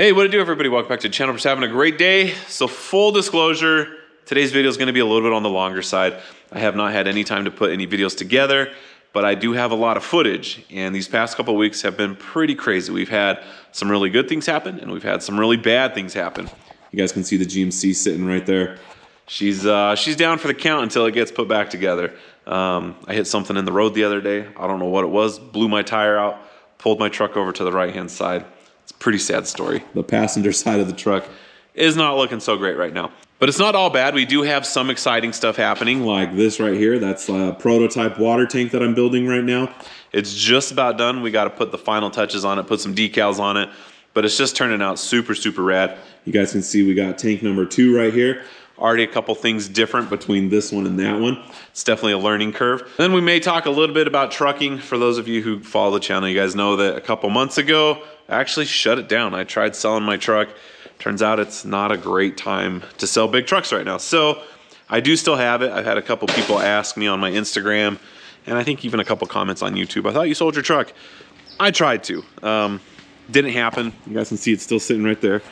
Hey, what to do, everybody? Welcome back to the channel. We're just having a great day. So full disclosure, today's video is going to be a little bit on the longer side. I have not had any time to put any videos together, but I do have a lot of footage, and these past couple weeks have been pretty crazy. We've had some really good things happen, and we've had some really bad things happen. You guys can see the GMC sitting right there. She's down for the count until it gets put back together. I hit something in the road the other day. I don't know what it was. Blew my tire out, pulled my truck over to the right-hand side. It's a pretty sad story. The passenger side of the truck is not looking so great right now. But it's not all bad. We do have some exciting stuff happening, like this right here. That's a prototype water tank that I'm building right now. It's just about done. We got to put the final touches on it, put some decals on it, but it's just turning out super, super rad. You guys can see we got tank number 2 right here. Already a couple things different between this one and that one. It's definitely a learning curve. Then we may talk a little bit about trucking. For those of you who follow the channel, you guys know that a couple months ago, I actually shut it down. I tried selling my truck. Turns out it's not a great time to sell big trucks right now. So I do still have it. I've had a couple people ask me on my Instagram, and I think even a couple comments on YouTube. I thought you sold your truck. I tried to. Didn't happen. You guys can see it's still sitting right there.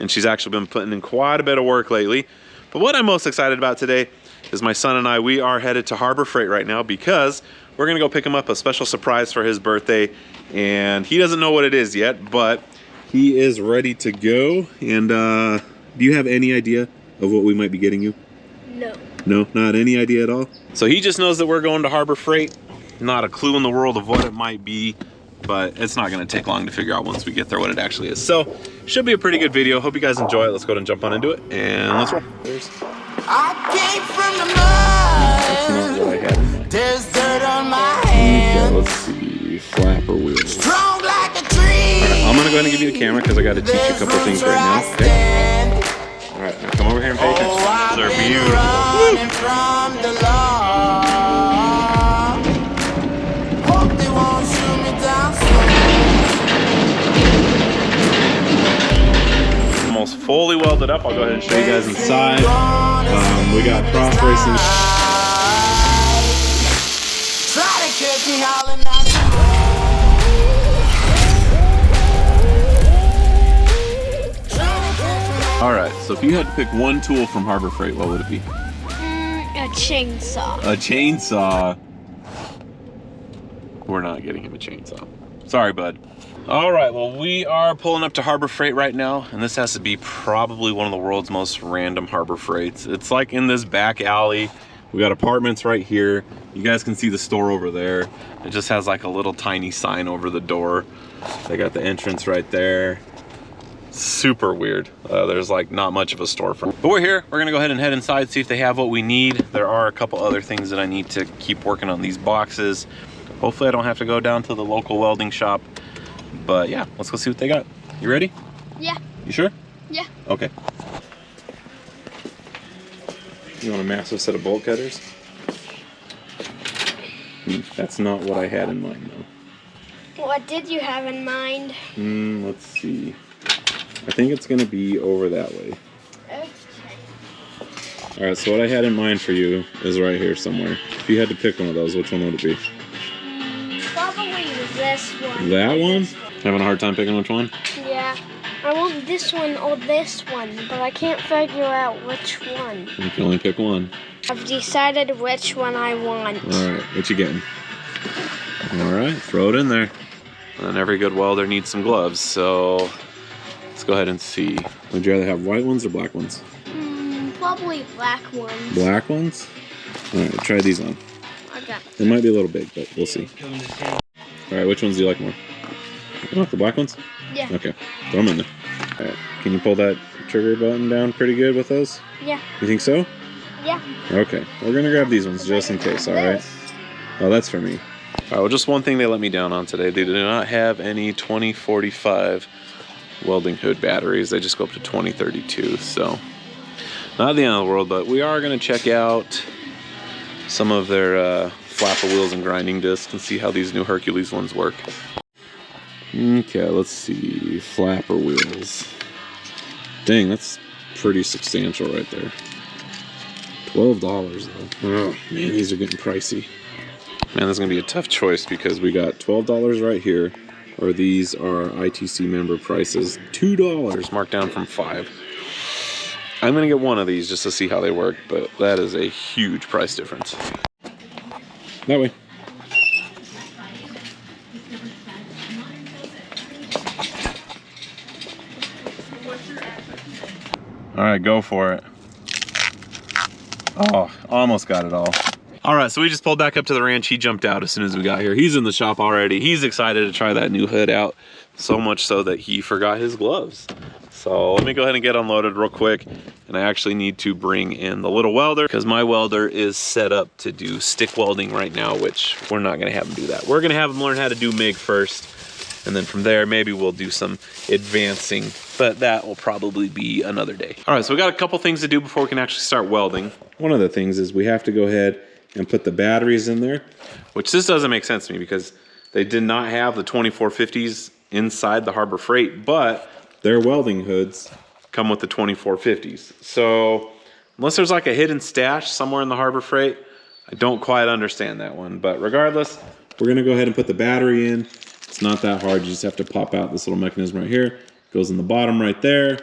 And she's actually been putting in quite a bit of work lately. But what I'm most excited about today is my son and I, we are headed to Harbor Freight right now because we're gonna go pick him up a special surprise for his birthday. And he doesn't know what it is yet, but he is ready to go. And do you have any idea of what we might be getting you? No. No, not any idea at all? So he just knows that we're going to Harbor Freight. Not a clue in the world of what it might be, but it's not gonna take long to figure out once we get there what it actually is. So, should be a pretty good video. Hope you guys enjoy it. Let's go ahead and jump on into it, and let's roll. I came from the mud. That's not what I had. There's dirt on my hands. Okay, let's see, flapper wheels. Strong like a tree. All right, I'm gonna go ahead and give you the camera because I gotta teach you a couple things right now, okay? All right, now come over here and pay attention. They're beautiful. From the law. Hope they won't shoot me down soon. Almost fully welded up. I'll go ahead and show you guys inside. We got cross bracing. Try to catch me howling out All right, so if you had to pick one tool from Harbor Freight, what would it be? A chainsaw. A chainsaw. We're not getting him a chainsaw. Sorry, bud. All right, well, we are pulling up to Harbor Freight right now, and this has to be probably one of the world's most random Harbor Freights. It's like in this back alley. We got apartments right here. You guys can see the store over there. It just has like a little tiny sign over the door. They got the entrance right there. Super weird. There's like not much of a storefront. But we're here. We're gonna go ahead and head inside, see if they have what we need. There are a couple other things that I need to keep working on these boxes. Hopefully I don't have to go down to the local welding shop. But yeah, let's go see what they got. You ready? Yeah. You sure? Yeah. Okay. You want a massive set of bolt cutters? That's not what I had in mind though. What did you have in mind? Let's see. I think it's gonna be over that way. Okay. All right, so what I had in mind for you is right here somewhere. If you had to pick one of those, which one would it be? Probably this one. That one? Having a hard time picking which one? Yeah. I want this one or this one, but I can't figure out which one. You can only pick one. I've decided which one I want. All right, what you getting? All right, throw it in there. And every good welder needs some gloves, so let's go ahead and see. Would you rather have white ones or black ones? Probably black ones. Black ones? All right, try these on. Okay. It might be a little big, but we'll see. All right, which ones do you like more? You like the black ones? Yeah. Okay, throw them in there. All right, can you pull that trigger button down pretty good with those? Yeah. You think so? Yeah. Okay, we're gonna grab these ones just in case, all right? Oh, that's for me. All right, well, just one thing they let me down on today. They do not have any 2045 welding hood batteries. They just go up to 2032, so not the end of the world, but we are gonna check out some of their flapper wheels and grinding discs and see how these new Hercules ones work. Okay, let's see, flapper wheels. Dang, that's pretty substantial right there. $12 though. Oh man, these are getting pricey. Man, this is gonna be a tough choice because we got $12 right here, or these are ITC member prices, $2 marked down from $5. I'm gonna get one of these just to see how they work, but that is a huge price difference. That way. All right, go for it. Oh, almost got it all. All right, so we just pulled back up to the ranch. He jumped out as soon as we got here. He's in the shop already. He's excited to try that new hood out, so much so that he forgot his gloves. So let me go ahead and get unloaded real quick. And I actually need to bring in the little welder because my welder is set up to do stick welding right now, which we're not gonna have him do that. We're gonna have him learn how to do MIG first. And then from there, maybe we'll do some advancing, but that will probably be another day. All right, so we got a couple things to do before we can actually start welding. One of the things is we have to go ahead and put the batteries in there, which this doesn't make sense to me because they did not have the 2450s inside the Harbor Freight, but their welding hoods come with the 2450s. So unless there's like a hidden stash somewhere in the Harbor Freight, I don't quite understand that one. But regardless, we're gonna go ahead and put the battery in. It's not that hard. You just have to pop out this little mechanism right here. Goes in the bottom right there.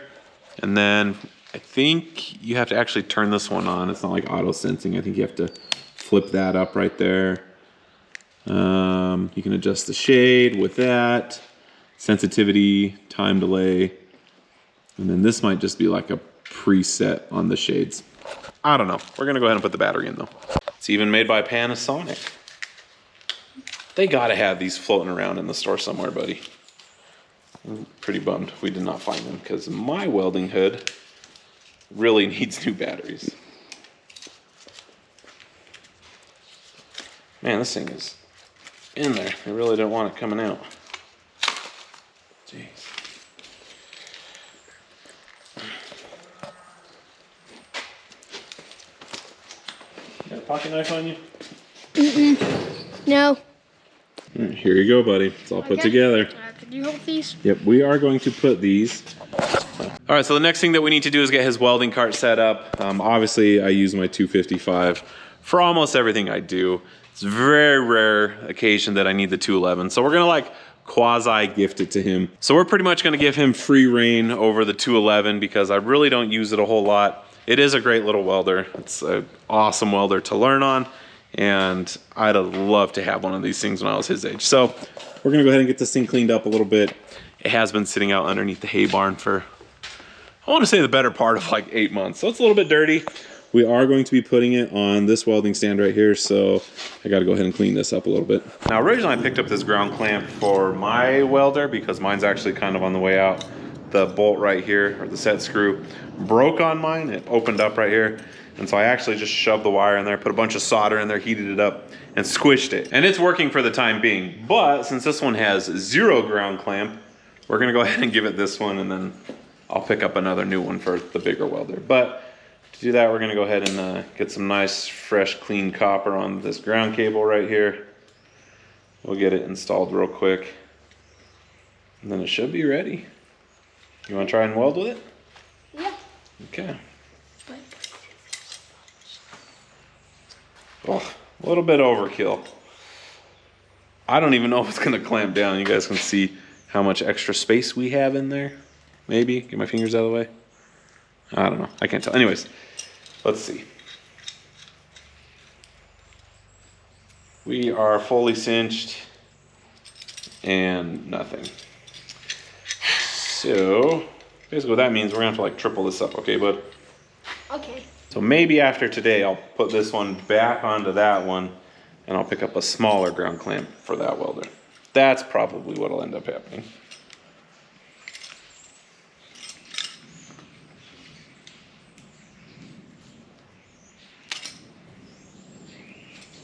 And then I think you have to actually turn this one on. It's not like auto sensing. I think you have to flip that up right there. You can adjust the shade with that. Sensitivity, time delay. And then this might just be like a preset on the shades. I don't know. We're gonna go ahead and put the battery in though. It's even made by Panasonic. They gotta have these floating around in the store somewhere, buddy. I'm pretty bummed we did not find them because my welding hood really needs new batteries. Man, this thing is in there. I really don't want it coming out. Jeez. You got a pocket knife on you? No. Right, here you go, buddy. It's all put together. Could you hold these? Yep, we are going to put these. All right, so the next thing that we need to do is get his welding cart set up. Obviously, I use my 255 for almost everything I do. It's a very rare occasion that I need the 211. So we're gonna like quasi gift it to him. So we're pretty much gonna give him free reign over the 211 because I really don't use it a whole lot. It is a great little welder. It's an awesome welder to learn on. And I'd have loved to have one of these things when I was his age. So we're gonna go ahead and get this thing cleaned up a little bit. It has been sitting out underneath the hay barn for, I wanna say the better part of like 8 months. So it's a little bit dirty. We are going to be putting it on this welding stand right here. So I gotta go ahead and clean this up a little bit. Now originally I picked up this ground clamp for my welder because mine's actually kind of on the way out. The bolt right here, or the set screw, broke on mine. It opened up right here. And so I actually just shoved the wire in there, put a bunch of solder in there, heated it up, and squished it. And it's working for the time being. But since this one has 0 ground clamp, we're gonna go ahead and give it this one, and then I'll pick up another new one for the bigger welder. But to do that, we're gonna go ahead and get some nice, fresh, clean copper on this ground cable right here. We'll get it installed real quick. And then it should be ready. You wanna try and weld with it? Yeah. Okay. Oh, a little bit overkill. I don't even know if it's gonna clamp down. You guys can see how much extra space we have in there. Maybe, get my fingers out of the way. I don't know, I can't tell. Anyways, let's see. We are fully cinched and nothing. So, basically what that means, we're gonna have to like triple this up, okay, bud? Okay. So maybe after today, I'll put this one back onto that one and I'll pick up a smaller ground clamp for that welder. That's probably what'll end up happening.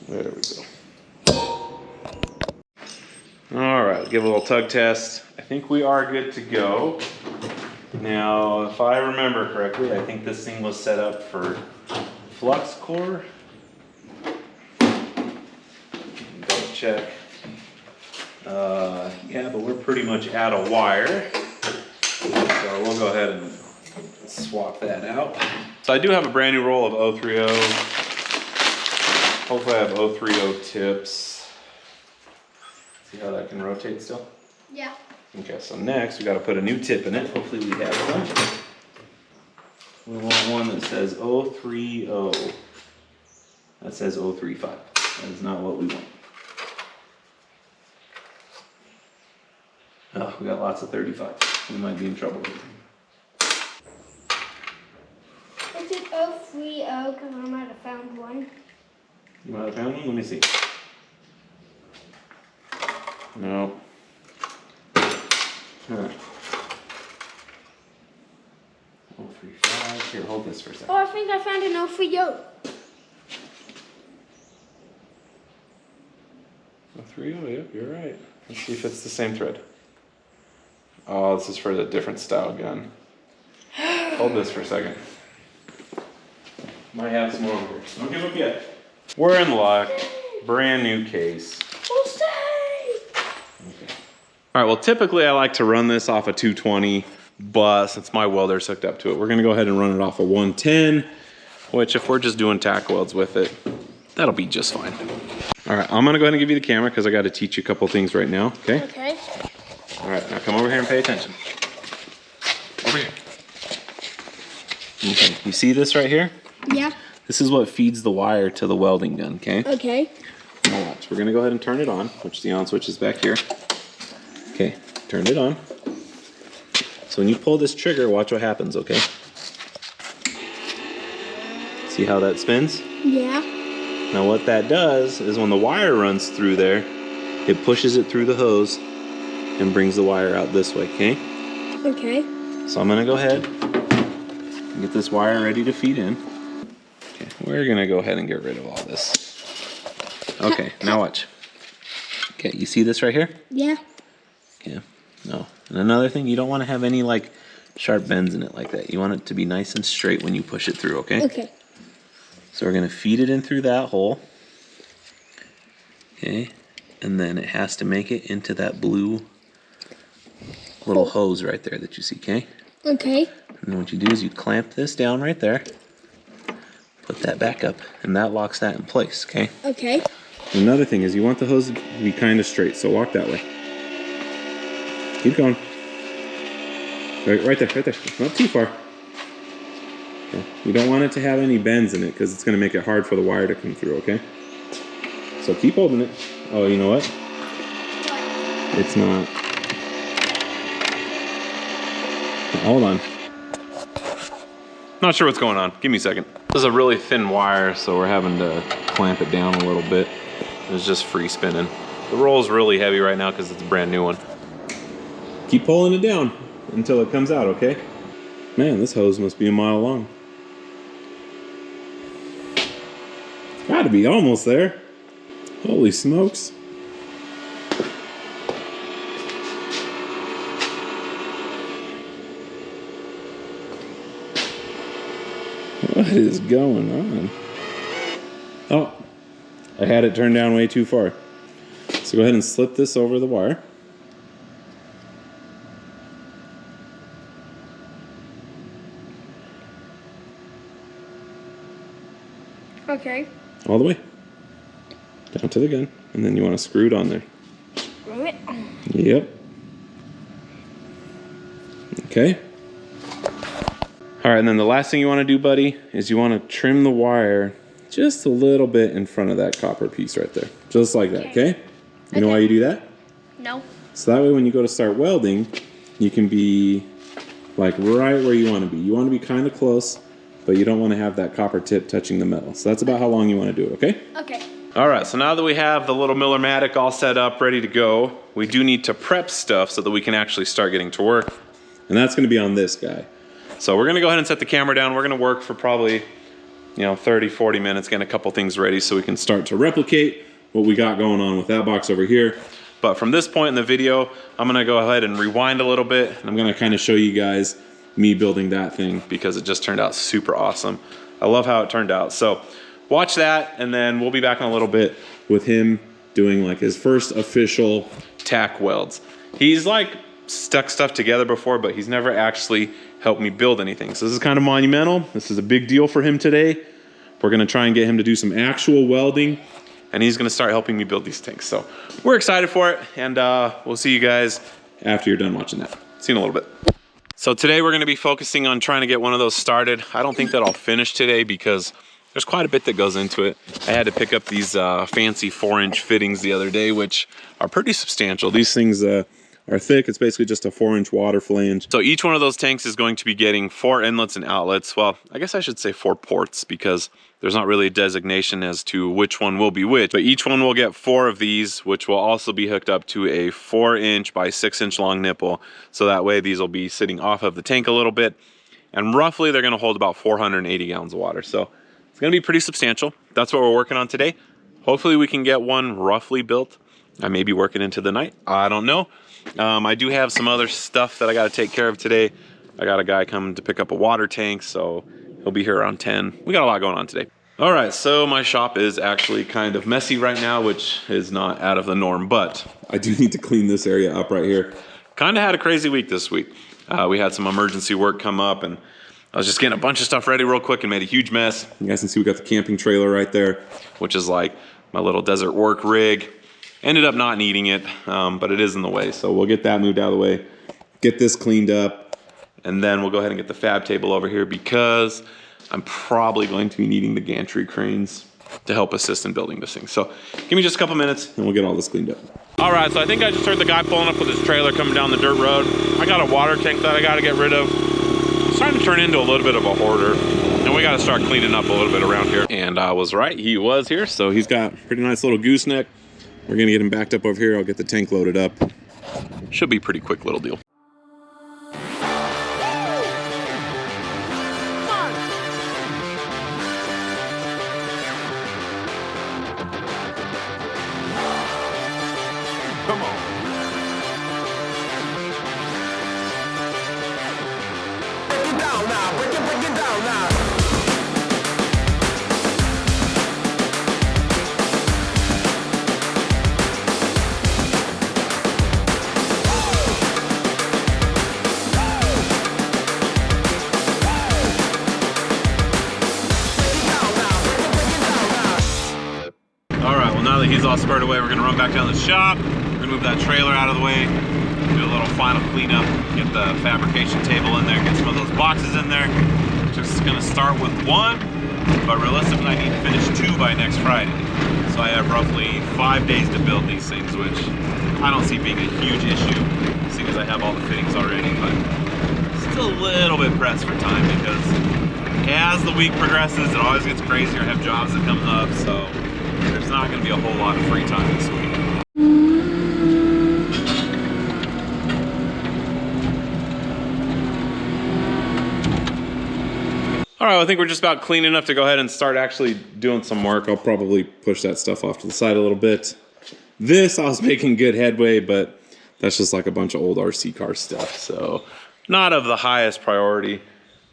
There we go. All right, give a little tug test. I think we are good to go. Now, if I remember correctly, I think this thing was set up for flux core. Double check. Yeah, but we're pretty much out of wire. So we'll go ahead and swap that out. So I do have a brand new roll of 030. Hopefully I have 030 tips. See how that can rotate still? Yeah. Okay, so next we got to put a new tip in it. Hopefully we have one. We want one that says 030. That says 035. That is not what we want. Oh, we got lots of 35. We might be in trouble here. Is it 030? Because I might have found one. You might have found one? Let me see. No. Huh. 035. Here, hold this for a second. Oh, I think I found an 030. 030, yep, you're right. Let's see if it's the same thread. Oh, this is for the different style gun. Hold this for a second. Might have some over here. Don't give up yet. We're in luck. Brand new case. We'll stay. Okay. All right, well, typically I like to run this off a 220, but since my welder's hooked up to it, we're gonna go ahead and run it off a 110, which if we're just doing tack welds with it, that'll be just fine. All right, I'm gonna go ahead and give you the camera because I gotta teach you a couple things right now, okay? Okay. All right, now come over here and pay attention. Over here. Okay, you see this right here? Yeah. This is what feeds the wire to the welding gun, okay? Okay. Now watch, we're gonna go ahead and turn it on, which the on switch is back here. Okay, turned it on. So when you pull this trigger, watch what happens, okay? See how that spins? Yeah. Now what that does is when the wire runs through there, it pushes it through the hose and brings the wire out this way, okay? Okay. So I'm gonna go ahead and get this wire ready to feed in. Okay, we're gonna go ahead and get rid of all this. Okay, now watch. Okay, you see this right here? Yeah. Okay, no. And another thing, you don't wanna have any like sharp bends in it like that. You want it to be nice and straight when you push it through, okay? Okay. So we're gonna feed it in through that hole. Okay, and then it has to make it into that blue little hose right there that you see, okay? Okay. And then what you do is you clamp this down right there, put that back up, and that locks that in place, okay? Okay. Another thing is you want the hose to be kind of straight, so walk that way. Keep going. Right there, right there. Not too far. Okay. You don't want it to have any bends in it because it's going to make it hard for the wire to come through, okay? So keep holding it. Oh, you know what? It's not. Hold on. Not sure what's going on. Give me a second. This is a really thin wire, so we're having to clamp it down a little bit. It's just free spinning. The roll's really heavy right now because it's a brand new one. Keep pulling it down until it comes out, okay? Man, this hose must be a mile long. Gotta be almost there. Holy smokes. What is going on? Oh, I had it turned down way too far. So go ahead and slip this over the wire. Okay. All the way. Down to the gun. And then you want to screw it on there. Screw it. Yep. Okay. All right, and then the last thing you want to do, buddy, is you want to trim the wire just a little bit in front of that copper piece right there. Just like that, okay? You know why you do that? No. So that way when you go to start welding, you can be like right where you want to be. You want to be kind of close, but you don't want to have that copper tip touching the metal. So that's about how long you want to do it, okay? Okay. All right, so now that we have the little Miller-Matic all set up, ready to go, we do need to prep stuff so that we can actually start getting to work. And that's gonna be on this guy. So we're gonna go ahead and set the camera down. We're gonna work for probably, 30, 40 minutes, getting a couple things ready so we can start to replicate what we got going on with that box over here. But from this point in the video, I'm gonna go ahead and rewind a little bit, and I'm gonna kind of show you guys me building that thing because it just turned out super awesome. I love how it turned out. So watch that, and then we'll be back in a little bit with him doing like his first official tack welds. He's like stuck stuff together before, but he's never actually helped me build anything. So this is kind of monumental. This is a big deal for him today. We're gonna try and get him to do some actual welding, and he's gonna start helping me build these things. So we're excited for it, and we'll see you guys after you're done watching that. See you in a little bit. So today we're gonna be focusing on trying to get one of those started. I don't think that I'll finish today because there's quite a bit that goes into it. I had to pick up these fancy 4-inch fittings the other day, which are pretty substantial. These things are thick. It's basically just a 4-inch water flange. So each one of those tanks is going to be getting 4 inlets and outlets. Well, I guess I should say 4 ports because there's not really a designation as to which one will be which, but each one will get 4 of these, which will also be hooked up to a 4-inch by 6-inch long nipple. So that way these will be sitting off of the tank a little bit, and roughly they're gonna hold about 480 gallons of water. So it's gonna be pretty substantial. That's what we're working on today. Hopefully we can get one roughly built. I may be working into the night, I don't know. I do have some other stuff that I gotta take care of today. I got a guy coming to pick up a water tank, so he'll be here around 10. We got a lot going on today. All right, so my shop is actually kind of messy right now, which is not out of the norm, but I do need to clean this area up right here. Kind of had a crazy week this week. We had some emergency work come up, and I was just getting a bunch of stuff ready real quick and made a huge mess. You guys can see we got the camping trailer right there, which is like my little desert work rig. Ended up not needing it, but it is in the way. So we'll get that moved out of the way, get this cleaned up, and then we'll go ahead and get the fab table over here because I'm probably going to be needing the gantry cranes to help assist in building this thing. So give me just a couple minutes and we'll get all this cleaned up. All right, so I think I just heard the guy pulling up with his trailer coming down the dirt road. I got a water tank that I gotta get rid of. It's starting to turn into a little bit of a hoarder, and we gotta start cleaning up a little bit around here. And I was right, he was here. So he's got a pretty nice little gooseneck. We're gonna get him backed up over here. I'll get the tank loaded up. Should be a pretty quick little deal. Come on. Break it down now, break it down now. All right, well now that he's all squared away, we're gonna run back down to the shop. We're gonna move that trailer out of the way, do a little final cleanup, get the fabrication table in there, get some of those boxes in there. Just gonna start with 1, but realistically I need to finish 2 by next Friday. So I have roughly 5 days to build these things, which I don't see being a huge issue, seeing as I have all the fittings already, but still a little bit pressed for time because as the week progresses, it always gets crazier. I have jobs that come up, so there's not gonna be a whole lot of free time this week. All right, well, I think we're just about clean enough to go ahead and start actually doing some work. I'll probably push that stuff off to the side a little bit. This, I was making good headway, but that's just like a bunch of old RC car stuff, so not of the highest priority.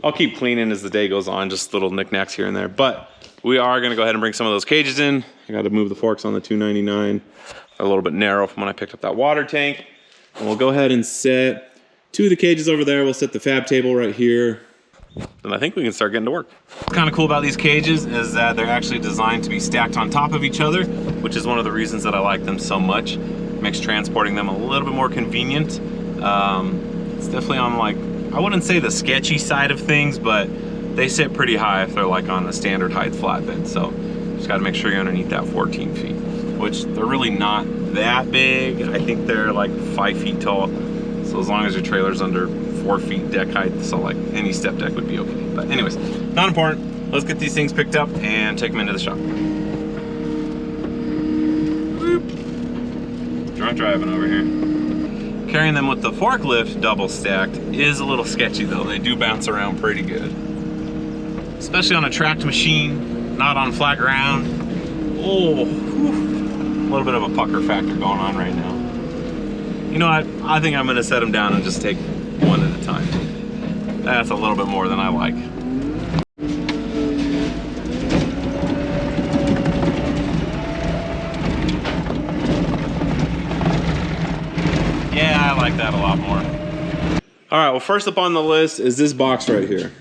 I'll keep cleaning as the day goes on, just little knickknacks here and there, but we are gonna go ahead and bring some of those cages in. I gotta move the forks on the 299. A little bit narrow from when I picked up that water tank. And we'll go ahead and set 2 of the cages over there. We'll set the fab table right here. And I think we can start getting to work. What's kind of cool about these cages is that they're actually designed to be stacked on top of each other, which is one of the reasons that I like them so much. It makes transporting them a little bit more convenient. It's definitely on, like, I wouldn't say the sketchy side of things, but they sit pretty high if they're like on a standard height flatbed. So just gotta make sure you're underneath that 14 feet, which they're really not that big. I think they're like 5 feet tall. So as long as your trailer's under 4 feet deck height, so like any step deck would be okay. But anyways, not important. Let's get these things picked up and take them into the shop. Whoop. Drunk driving over here. Carrying them with the forklift double stacked is a little sketchy though. They do bounce around pretty good. Especially on a tracked machine, not on flat ground. Oh, whew. A little bit of a pucker factor going on right now. You know what? I think I'm gonna set them down and just take one at a time. That's a little bit more than I like. Yeah, I like that a lot more. All right, well, first up on the list is this box right here.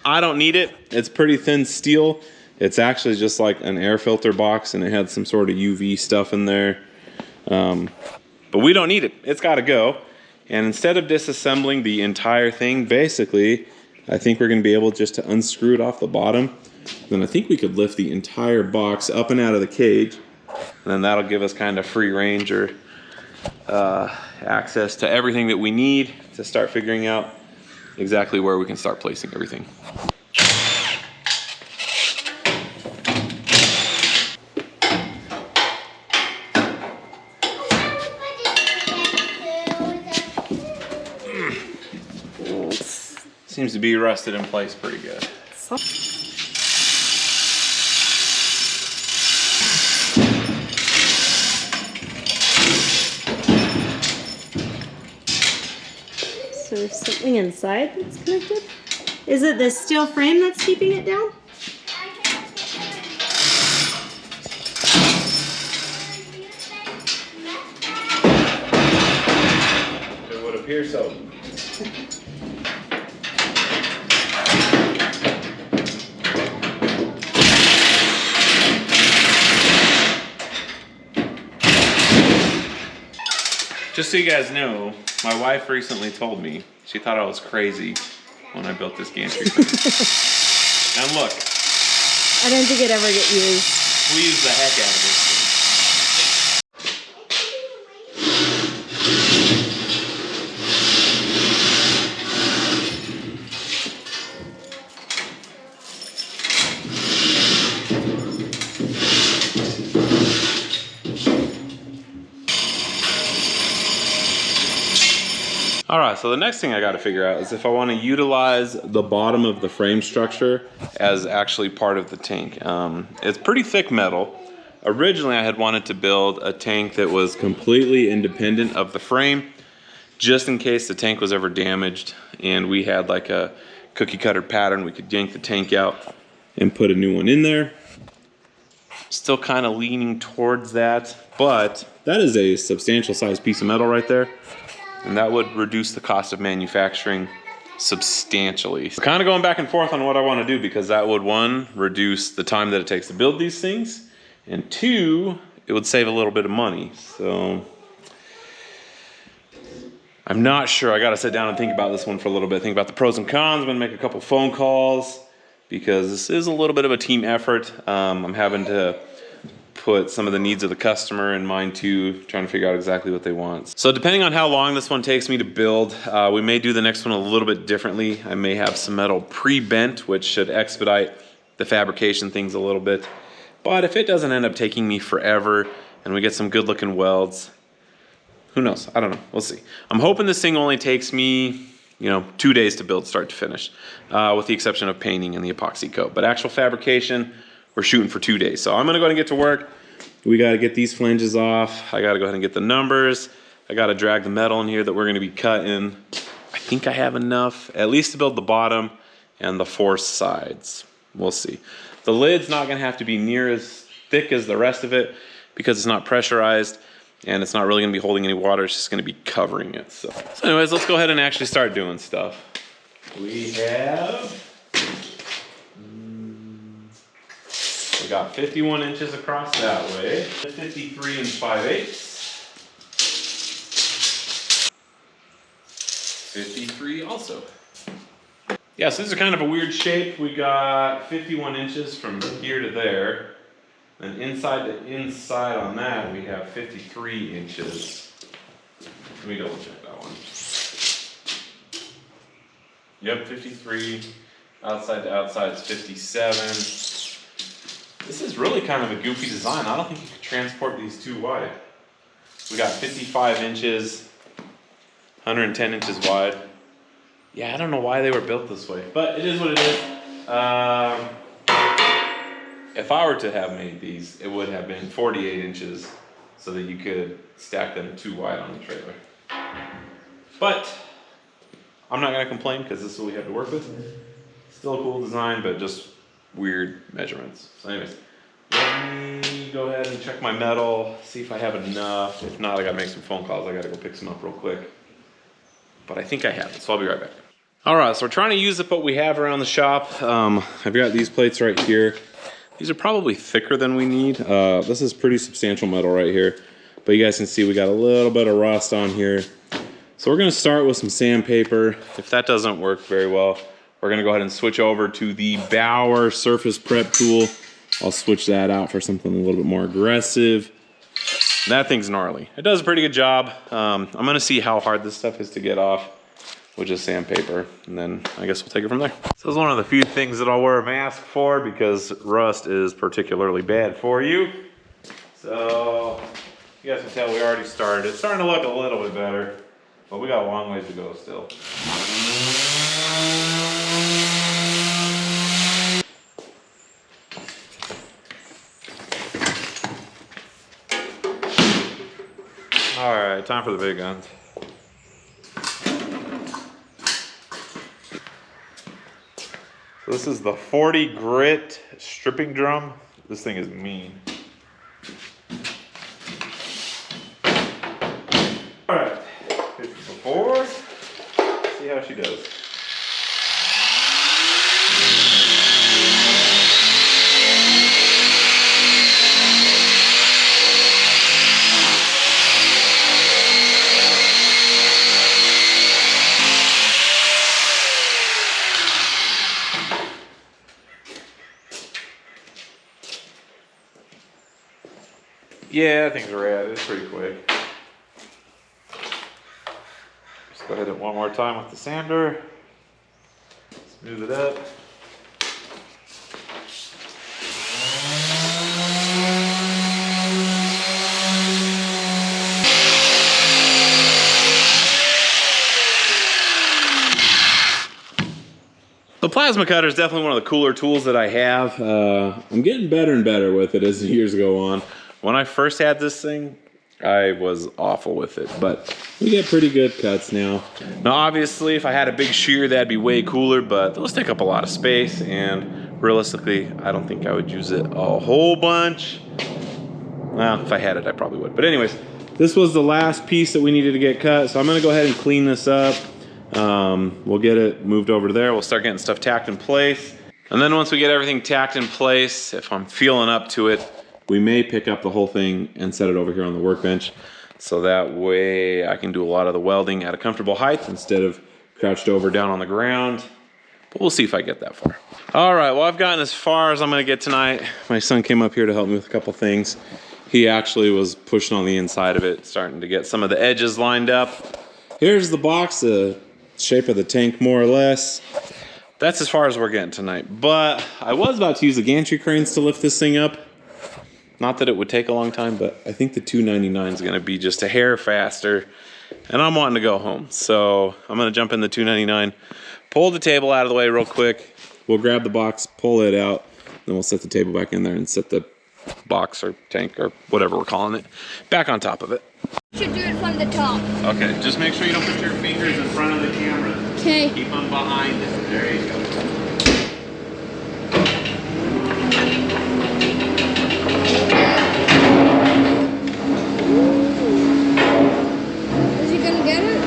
I don't need it. It's pretty thin steel. It's actually just like an air filter box, and it had some sort of UV stuff in there. But we don't need it. It's got to go. And instead of disassembling the entire thing, basically, I think we're gonna be able just to unscrew it off the bottom. Then I think we could lift the entire box up and out of the cage. And then that'll give us kind of free range or access to everything that we need to start figuring out exactly where we can start placing everything. Seems to be rusted in place pretty good. So there's something inside that's connected? Is it the steel frame that's keeping it down? It would appear so. Just so you guys know, my wife recently told me she thought I was crazy when I built this gantry. And look, I don't think it ever get used. we use the heck out of this thing. All right, so the next thing I got to figure out is if I want to utilize the bottom of the frame structure as actually part of the tank. It's pretty thick metal. Originally, I had wanted to build a tank that was completely independent of the frame, just in case the tank was ever damaged and we had like a cookie cutter pattern. We could yank the tank out and put a new one in there. Still kind of leaning towards that, but that is a substantial size piece of metal right there. And that would reduce the cost of manufacturing substantially. Kind of going back and forth on what I want to do, because that would, one, reduce the time that it takes to build these things, and two, it would save a little bit of money. So I'm not sure. I got to sit down and think about this one for a little bit. Think about the pros and cons. I'm going to make a couple phone calls because this is a little bit of a team effort. I'm having to put some of the needs of the customer in mind too, trying to figure out exactly what they want. So depending on how long this one takes me to build, we may do the next one a little bit differently. I may have some metal pre-bent, which should expedite the fabrication things a little bit. But if it doesn't end up taking me forever and we get some good looking welds, who knows? I don't know, we'll see. I'm hoping this thing only takes me, 2 days to build start to finish, with the exception of painting and the epoxy coat. But actual fabrication, we're shooting for 2 days. So I'm gonna go ahead and get to work. We gotta get these flanges off. I gotta go ahead and get the numbers. I gotta drag the metal in here that we're gonna be cutting. I think I have enough, at least to build the bottom and the 4 sides. We'll see. The lid's not gonna have to be near as thick as the rest of it because it's not pressurized and it's not really gonna be holding any water. It's just gonna be covering it. So anyways, let's go ahead and actually start doing stuff. We got 51 inches across that way, 53 and 5/8. 53 also. Yeah, so this is kind of a weird shape. We got 51 inches from here to there. And inside to inside on that, we have 53 inches. Let me double check that one. Yep, 53. Outside to outside is 57. This is really kind of a goofy design. I don't think you could transport these too wide. We got 55 inches, 110 inches wide. Yeah, I don't know why they were built this way, but it is what it is. If I were to have made these, it would have been 48 inches so that you could stack them too wide on the trailer. But I'm not gonna complain because this is what we have to work with. Still a cool design, but just weird measurements. So anyways, let me go ahead and check my metal, see if I have enough. If not, I gotta make some phone calls. I gotta go pick some up real quick. But I think I have it, so I'll be right back. All right, so we're trying to use up what we have around the shop. I've got these plates right here. These are probably thicker than we need. This is pretty substantial metal right here. But you guys can see we got a little bit of rust on here. So we're gonna start with some sandpaper. If that doesn't work very well, we're gonna go ahead and switch over to the Bauer surface prep tool. I'll switch that out for something a little bit more aggressive. That thing's gnarly. It does a pretty good job. I'm gonna see how hard this stuff is to get off with just sandpaper, and then I guess we'll take it from there. So it's one of the few things that I'll wear a mask for because rust is particularly bad for you. So you guys can tell we already started. It's starting to look a little bit better, but we got a long ways to go still. All right, time for the big guns. So this is the 40 grit stripping drum. This thing is mean. All right, here's the before. See how she does. Yeah, things are rad. It's pretty quick. Just go ahead and one more time with the sander. Smooth it up. The plasma cutter is definitely one of the cooler tools that I have. I'm getting better and better with it as the years go on. When I first had this thing, I was awful with it, but we get pretty good cuts now. Now, obviously, if I had a big shear, that'd be way cooler, but those take up a lot of space, and realistically, I don't think I would use it a whole bunch. Well, if I had it, I probably would. But anyways, this was the last piece that we needed to get cut, so I'm gonna go ahead and clean this up. We'll get it moved over to there. We'll start getting stuff tacked in place. And then once we get everything tacked in place, if I'm feeling up to it, we may pick up the whole thing and set it over here on the workbench. So that way I can do a lot of the welding at a comfortable height instead of crouched over down on the ground. But we'll see if I get that far. All right, well, I've gotten as far as I'm gonna get tonight. My son came up here to help me with a couple things. He actually was pushing on the inside of it, starting to get some of the edges lined up. Here's the box, the shape of the tank more or less. That's as far as we're getting tonight. But I was about to use the gantry cranes to lift this thing up. Not that it would take a long time, but I think the 299 is gonna be just a hair faster, and I'm wanting to go home. So I'm gonna jump in the 299, pull the table out of the way real quick. We'll grab the box, pull it out, then we'll set the table back in there and set the box or tank or whatever we're calling it back on top of it. You should do it from the top. Okay, just make sure you don't put your fingers in front of the camera. Okay. Keep them behind it. There you go. Is he gonna get it?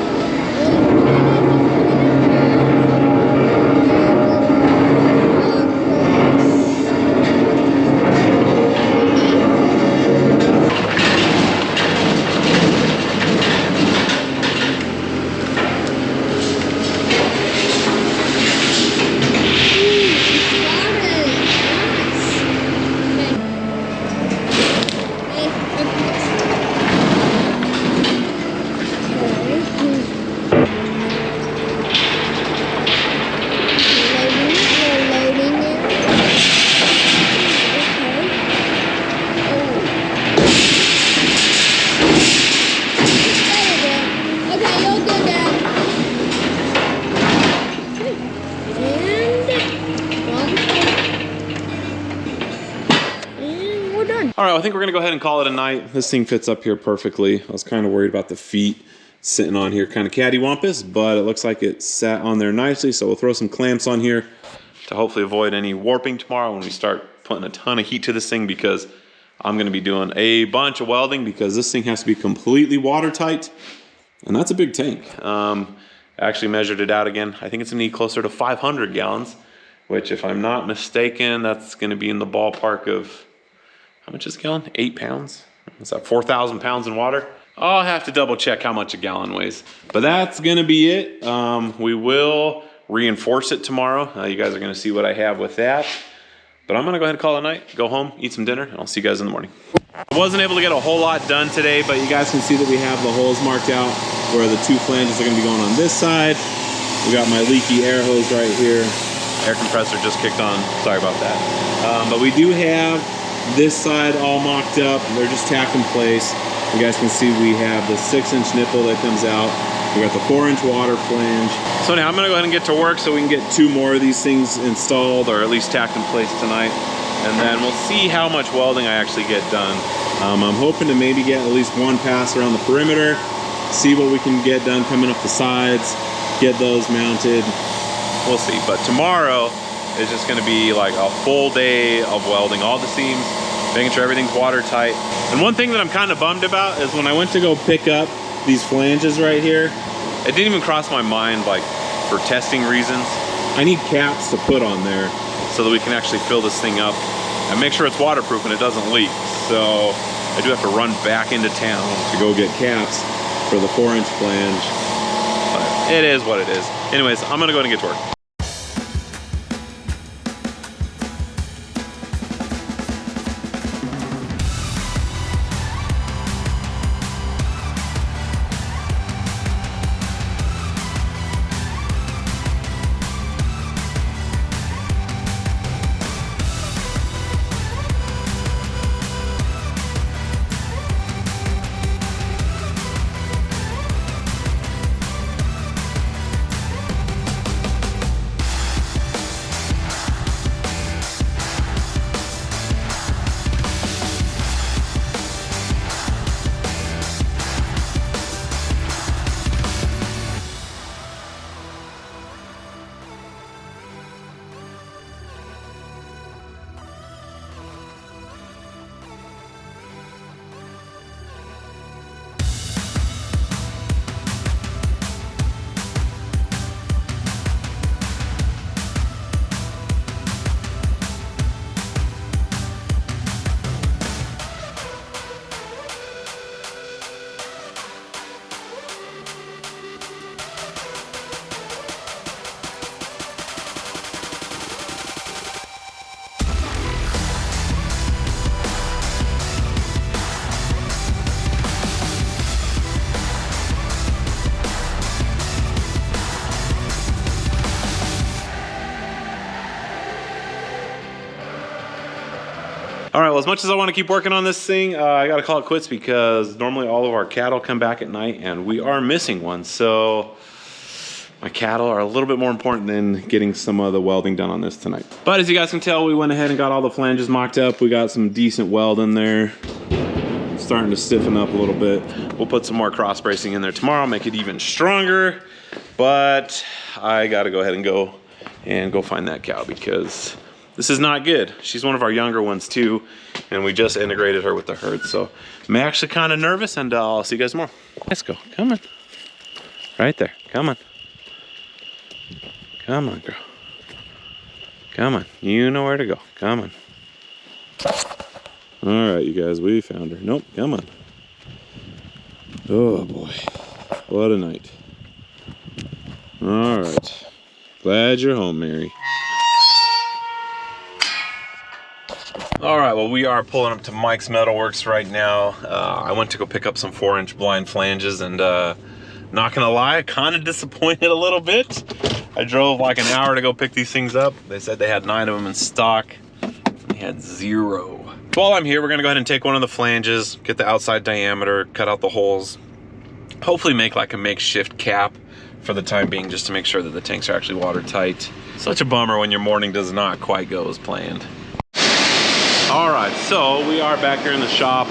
All right, I think we're gonna go ahead and call it a night. This thing fits up here perfectly. I was kind of worried about the feet sitting on here kind of cattywampus, but it looks like it sat on there nicely, so we'll throw some clamps on here to hopefully avoid any warping tomorrow when we start putting a ton of heat to this thing, because I'm gonna be doing a bunch of welding because this thing has to be completely watertight, and that's a big tank. I actually measured it out again. I think it's gonna need closer to 500 gallons, which if I'm not mistaken, that's gonna be in the ballpark of, how much is a gallon? 8 pounds. Is that 4,000 pounds in water? I'll have to double check how much a gallon weighs. But that's gonna be it. We will reinforce it tomorrow. You guys are gonna see what I have with that. But I'm gonna go ahead and call it a night, go home, eat some dinner, and I'll see you guys in the morning. I wasn't able to get a whole lot done today, but you guys can see that we have the holes marked out where the 2 flanges are gonna be going on this side. We got my leaky air hose right here. Air compressor just kicked on, sorry about that. But we do have this side all mocked up. They're just tacked in place. You guys can see we have the 6-inch nipple that comes out. We got the 4-inch water flange. So now I'm gonna go ahead and get to work so we can get 2 more of these things installed or at least tacked in place tonight. And then we'll see how much welding I actually get done. I'm hoping to maybe get at least 1 pass around the perimeter, see what we can get done coming up the sides, get those mounted. We'll see, but tomorrow is just gonna be like a full day of welding all the seams, making sure everything's watertight. And one thing that I'm kind of bummed about is when I went to go pick up these flanges right here, it didn't even cross my mind, like for testing reasons, I need caps to put on there so that we can actually fill this thing up and make sure it's waterproof and it doesn't leak. So I do have to run back into town to go get caps for the 4-inch flange. But it is what it is. Anyways, I'm gonna go ahead and get to work. All right, well, as much as I want to keep working on this thing, I got to call it quits because normally all of our cattle come back at night and we are missing one. So my cattle are a little bit more important than getting some of the welding done on this tonight. But as you guys can tell, we went ahead and got all the flanges mocked up. We got some decent weld in there. Starting to stiffen up a little bit. We'll put some more cross bracing in there tomorrow, make it even stronger. But I got to go ahead and go find that cow because this is not good. She's one of our younger ones too, and we just integrated her with the herd. So I'm actually kind of nervous, and I'll see you guys tomorrow. Let's go, come on. Right there, come on. Come on, girl. Come on, you know where to go, come on. All right, you guys, we found her. Nope, come on. Oh boy, what a night. All right, glad you're home, Mary. All right, well, we are pulling up to Mike's Metalworks right now. I went to go pick up some 4-inch blind flanges, and not gonna lie, kind of disappointed a little bit. I drove like an hour to go pick these things up. They said they had 9 of them in stock. They had 0. While I'm here, we're gonna go ahead and take one of the flanges, get the outside diameter, cut out the holes, hopefully make like a makeshift cap for the time being, just to make sure that the tanks are actually watertight. Such a bummer when your morning does not quite go as planned. All right, so we are back here in the shop.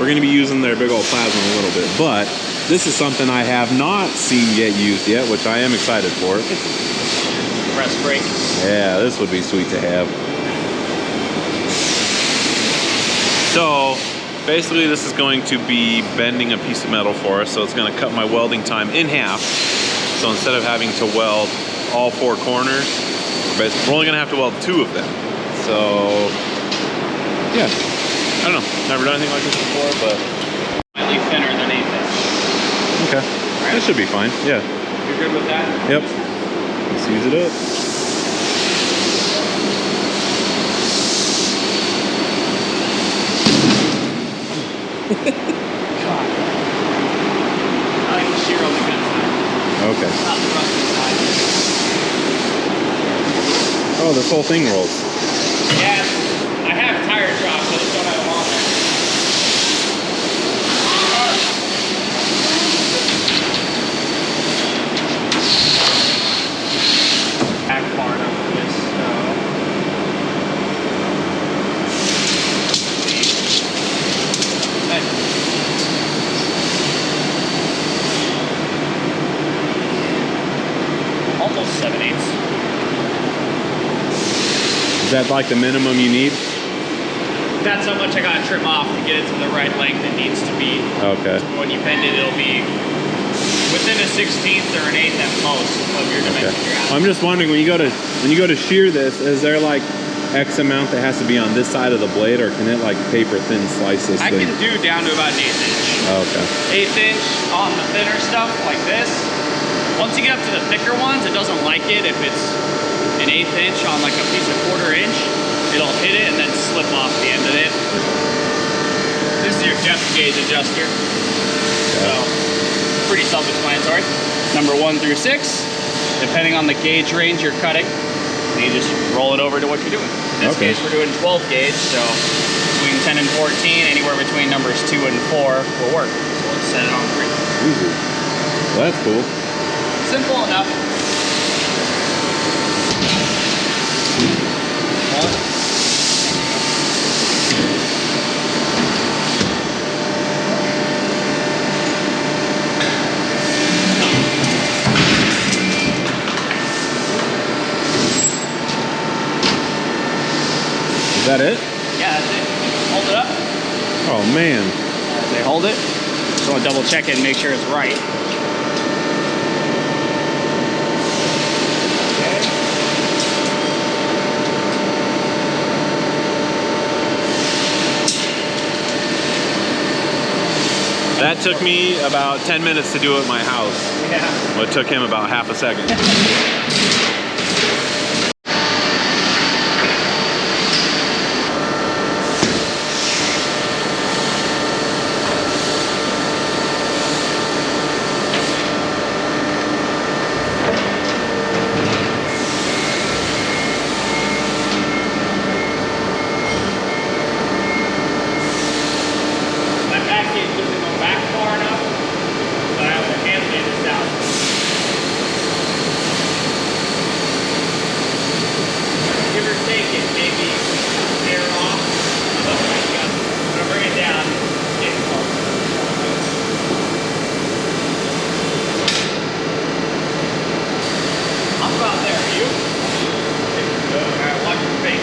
We're gonna be using their big old plasma a little bit, but this is something I have not seen get used yet, which I am excited for. Press brake. Yeah, this would be sweet to have. So basically this is going to be bending a piece of metal for us, so it's gonna cut my welding time in half. So instead of having to weld all 4 corners, we're only gonna have to weld 2 of them. So yeah, I don't know, never done anything like this before, but Slightly thinner than Apis. Okay. That should be fine. Yeah. You're good with that? Yep. Let's use it up. God. I like the shear on the good side, Okay. not the rusty side. Oh, this whole thing rolls. Yeah, I have tire drops, I just don't have them on there. Back far enough for this, almost 7/8. Is that like the minimum you need? That's how much I gotta trim off to get it to the right length it needs to be. Okay. When you bend it, it'll be within a 16th or an 1/8 at most of your dimension you're at. I'm just wondering, when you go to shear this, is there like X amount that has to be on this side of the blade, or can it like paper thin slice this I thing? can do down to about an 1/8 inch. Oh, okay. 1/8 inch on the thinner stuff like this. Once you get up to the thicker ones, it doesn't like it if it's an 1/8 inch on like a piece of 1/4 inch. It'll hit it and then slip off the end of it. This is your depth gauge adjuster. So, pretty self-explanatory. Number 1 through 6, depending on the gauge range you're cutting, and you just roll it over to what you're doing. In this case, we're doing 12 gauge, so between 10 and 14, anywhere between numbers 2 and 4 will work. So let's set it on 3. Easy. Well, that's cool. Simple enough. Is that it? Yeah, that's it. Hold it up. Oh man. As they hold it, just want to double check it and make sure it's right. That took me about 10 minutes to do at my house. Yeah. Well, it took him about half a second. My back gauge doesn't go back far enough, but I have to hand this down. Give or take it, maybe hair off. But when I bring it down, it's close. I'm about there. Are you? Good. All right, watch your face.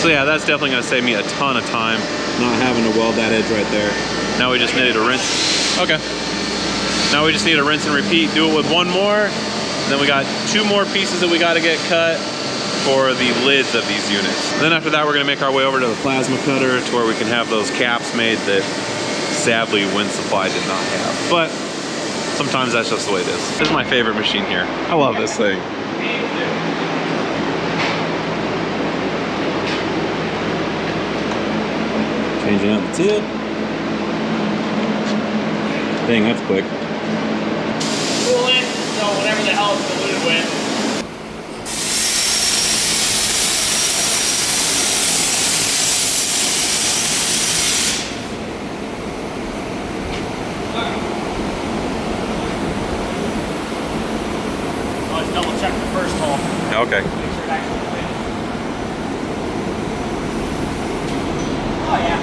So yeah, that's definitely gonna save me a ton of time, not having to weld that edge right there. Now we just need to rinse. Okay. Now we just need to rinse and repeat, do it with one more. Then we got 2 more pieces that we gotta get cut for the lids of these units. And then after that, we're gonna make our way over to the plasma cutter to where we can have those caps made that sadly Wind Supply did not have. But sometimes that's just the way it is. This is my favorite machine here. I love this thing. Changing out the tip. Dang, that's quick. Cool it, so whatever the hell it's diluted with. Let's double check the first hole. Okay. Make sure it actually fits. Oh yeah.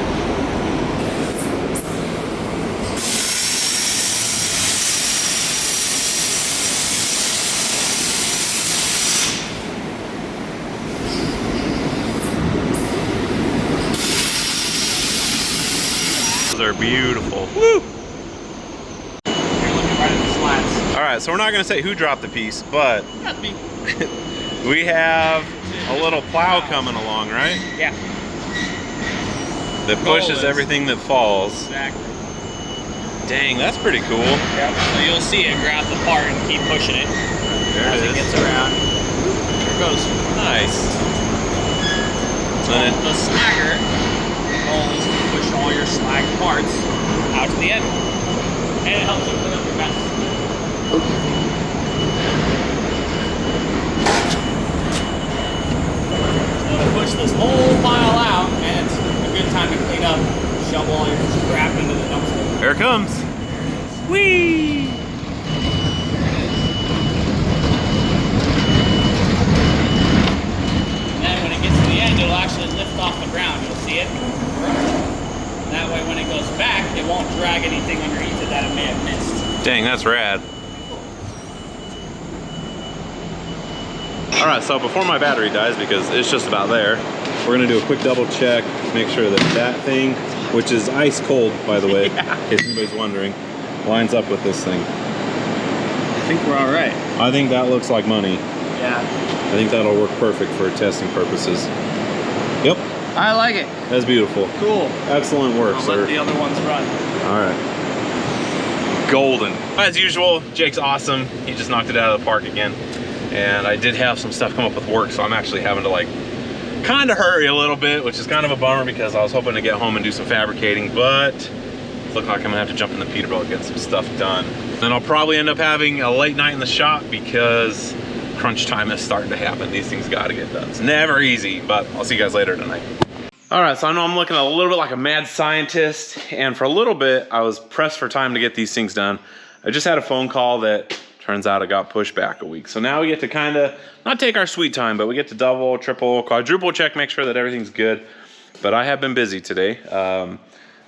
Those are beautiful. Woo! You're looking right at the slats. All right, so we're not gonna say who dropped the piece, but That's me. We have a little plow coming along, right? Yeah. That pushes everything that falls. Exactly. Dang, that's pretty cool. Yep. So you'll see it grab the part and keep pushing it There as it it is. gets around. There it goes. Nice. So the slagger goal is to push all your slag parts out to the end. And it helps you clean up your mess. So to push this whole pile out, and it's a good time to clean up, shovel all your crap into the dumpster. Here it comes. Whee! And then when it gets to the end, it'll actually lift off the ground. You'll see it. And that way when it goes back, it won't drag anything underneath it that it may have missed. Dang, that's rad. All right, so before my battery dies, because it's just about there, we're gonna do a quick double check, make sure that that thing, which is ice cold, by the way, in case anybody's wondering, lines up with this thing. I think we're all right. I think that looks like money. Yeah. I think that'll work perfect for testing purposes. Yep, I like it. that's beautiful. Cool. Excellent work, I'll sir. let the other ones run. All right. Golden. As usual, Jake's awesome. He just knocked it out of the park again. And I did have some stuff come up with work, so I'm actually having to like kind of hurry a little bit, which is kind of a bummer because I was hoping to get home and do some fabricating, but it looks like I'm gonna have to jump in the Peterbilt and get some stuff done. Then I'll probably end up having a late night in the shop because crunch time is starting to happen. These things gotta get done. It's never easy, but I'll see you guys later tonight. All right, so I know I'm looking a little bit like a mad scientist, and for a little bit, I was pressed for time to get these things done. I just had a phone call that turns out it got pushed back a week. So now we get to kind of, not take our sweet time, but we get to double, triple, quadruple check, make sure that everything's good. But I have been busy today.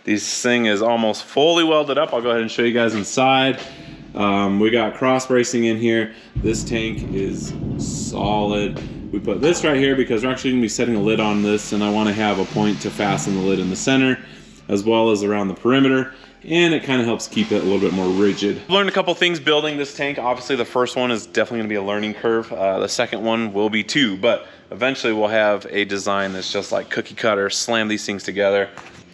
This thing is almost fully welded up. I'll go ahead and show you guys inside. We got cross bracing in here. This tank is solid. We put this right here because we're actually gonna be setting a lid on this, and I wanna have a point to fasten the lid in the center, as well as around the perimeter. And it kind of helps keep it a little bit more rigid. I've learned a couple things building this tank. Obviously the first one is definitely gonna be a learning curve. The second one will be too, but eventually we'll have a design that's just like cookie cutter, slam these things together.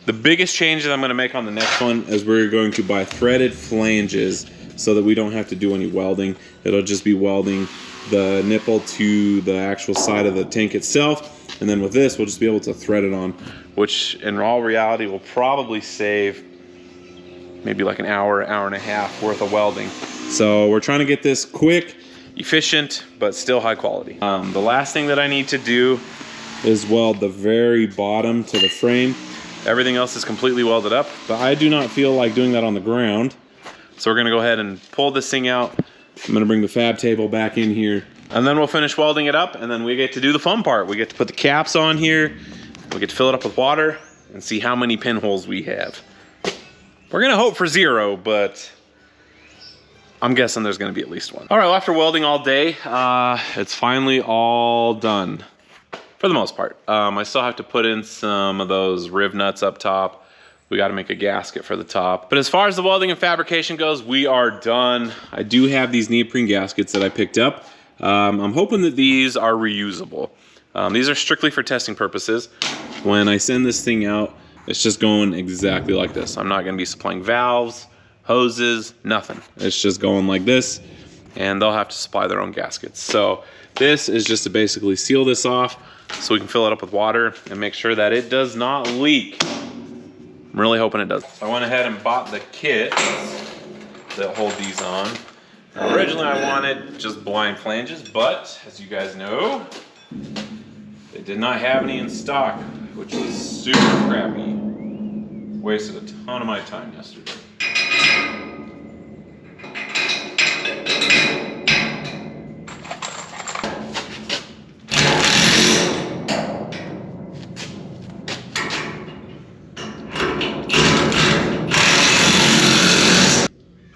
The biggest change that I'm gonna make on the next one is we're going to buy threaded flanges so that we don't have to do any welding. It'll just be welding the nipple to the actual side of the tank itself. And then with this, we'll just be able to thread it on, which in all reality will probably save maybe like an hour, hour and a half worth of welding. So we're trying to get this quick, efficient, but still high quality. The last thing that I need to do is weld the very bottom to the frame. Everything else is completely welded up, but I do not feel like doing that on the ground. So we're gonna go ahead and pull this thing out. I'm gonna bring the fab table back in here, and then we'll finish welding it up, and then we get to do the fun part. We get to put the caps on here, we get to fill it up with water, and see how many pinholes we have. We're gonna hope for 0, but I'm guessing there's gonna be at least one. All right, well, after welding all day, it's finally all done, for the most part. I still have to put in some of those riv nuts up top. We gotta make a gasket for the top. But as far as the welding and fabrication goes, we are done. I do have these neoprene gaskets that I picked up. I'm hoping that these are reusable. These are strictly for testing purposes. When I send this thing out, it's just going exactly like this. I'm not gonna be supplying valves, hoses, nothing. It's just going like this, and they'll have to supply their own gaskets. So this is just to basically seal this off so we can fill it up with water and make sure that it does not leak. I'm really hoping it does. So I went ahead and bought the kits that hold these on. Originally I wanted just blind flanges, but as you guys know, they did not have any in stock, which was super crappy. Wasted a ton of my time yesterday.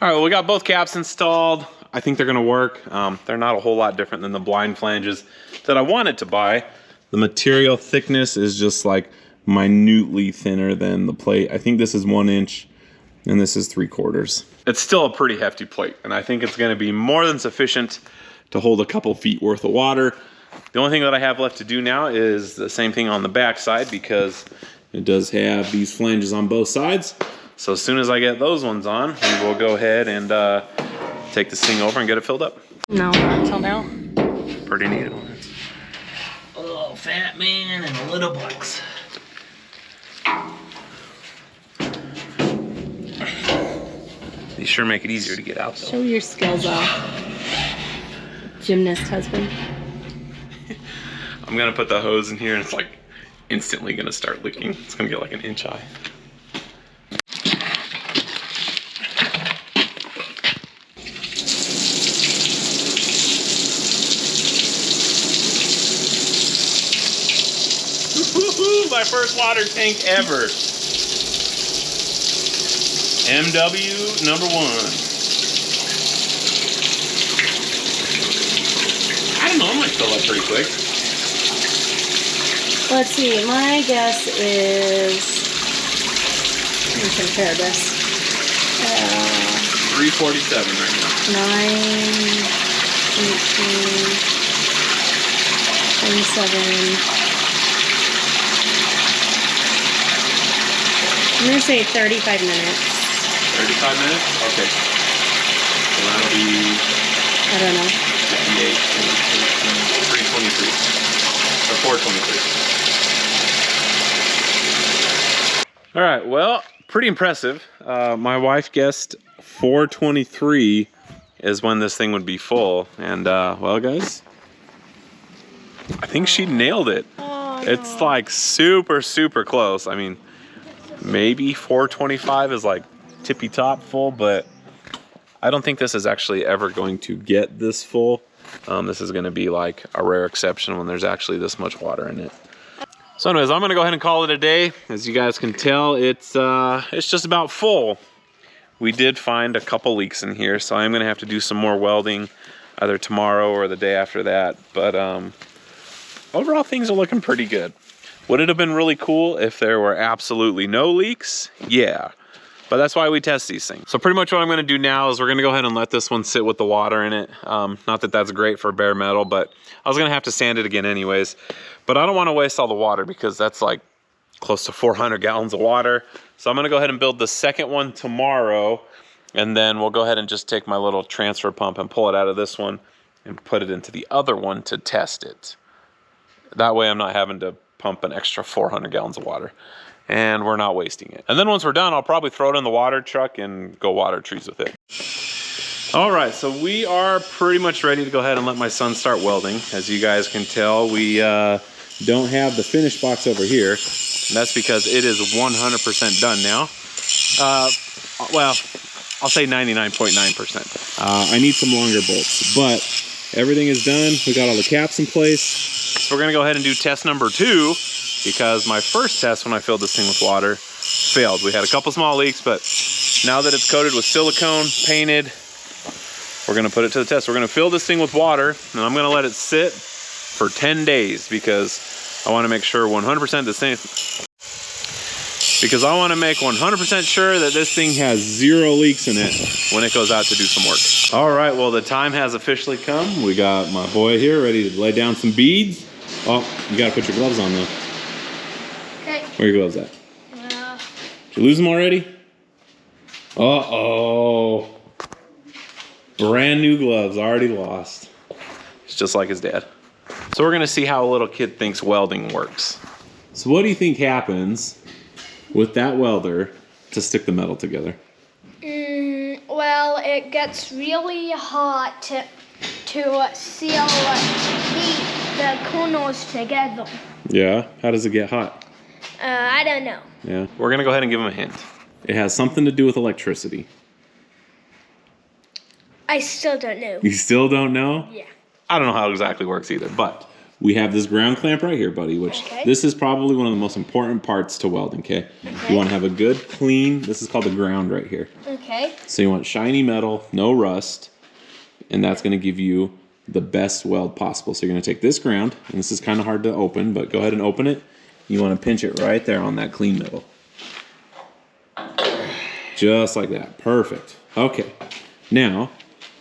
All right, well, we got both caps installed. I think they're gonna work. They're not a whole lot different than the blind flanges that I wanted to buy. The material thickness is just like minutely thinner than the plate. I think this is 1 inch and this is 3/4. It's still a pretty hefty plate, and I think it's gonna be more than sufficient to hold a couple feet worth of water. The only thing that I have left to do now is the same thing on the back side, because it does have these flanges on both sides. So as soon as I get those ones on, we will go ahead and take this thing over and get it filled up. No, not until now. Pretty neat. A little fat man and a little box. They sure make it easier to get out though. Show your skills off, gymnast husband. I'm gonna put the hose in here and it's like instantly gonna start leaking. It's gonna get like an inch high. My first water tank ever. MW number 1. I don't know, I might fill up pretty quick. Let's see, my guess is, let me compare this. 347 right now. 9, 18, 27. I'm gonna say 35 minutes. 35 minutes? Okay. So that'll be I don't know. 58, 323. Or 423. All right, well, pretty impressive. My wife guessed 423 is when this thing would be full. And, well, guys, I think she nailed it. Oh, It's like super, super close. I mean, maybe 425 is like tippy top full, but I don't think this is actually ever going to get this full. This is going to be like a rare exception when there's actually this much water in it. So anyways, I'm going to go ahead and call it a day. As you guys can tell, it's just about full. We did find a couple leaks in here, so I'm going to have to do some more welding either tomorrow or the day after that. But overall, things are looking pretty good. Would it have been really cool if there were absolutely no leaks? Yeah, but that's why we test these things. So pretty much what I'm gonna do now is we're gonna go ahead and let this one sit with the water in it. Not that that's great for bare metal, but I was gonna have to sand it again anyways. But I don't wanna waste all the water because that's like close to 400 gallons of water. So I'm gonna go ahead and build the second one tomorrow, and then we'll go ahead and just take my little transfer pump and pull it out of this one and put it into the other one to test it. That way I'm not having to pump an extra 400 gallons of water, and we're not wasting it. And then once we're done, I'll probably throw it in the water truck and go water trees with it. All right, so we are pretty much ready to go ahead and let my son start welding. As you guys can tell, we don't have the finish box over here, and that's because it is 100% done now. Well, I'll say 99.9%. I need some longer bolts, but everything is done. We got all the caps in place. So we're gonna go ahead and do test number 2, because my first test when I filled this thing with water failed. We had a couple small leaks, but now that it's coated with silicone, painted, we're gonna put it to the test. We're gonna fill this thing with water, and I'm gonna let it sit for 10 days because I wanna make sure 100% the same. Because I wanna make 100% sure that this thing has 0 leaks in it when it goes out to do some work. All right, well, the time has officially come. We got my boy here ready to lay down some beads. Oh, you gotta put your gloves on though. Okay. Where are your gloves at? Did you lose them already? Uh-oh. Brand new gloves, already lost. It's just like his dad. So we're gonna see how a little kid thinks welding works. So what do you think happens with that welder to stick the metal together? Well, it gets really hot to seal the corners together. Yeah, how does it get hot? I don't know. Yeah, we're gonna go ahead and give him a hint. It has something to do with electricity. I still don't know. You still don't know? Yeah. I don't know how it exactly works either, but we have this ground clamp right here, buddy, which this is probably one of the most important parts to welding, okay? You want to have a good, clean, this is called the ground right here. Okay. So you want shiny metal, no rust, and that's going to give you the best weld possible. So you're going to take this ground, and this is kind of hard to open, but go ahead and open it. You want to pinch it right there on that clean metal. Just like that. Perfect. Okay. Now,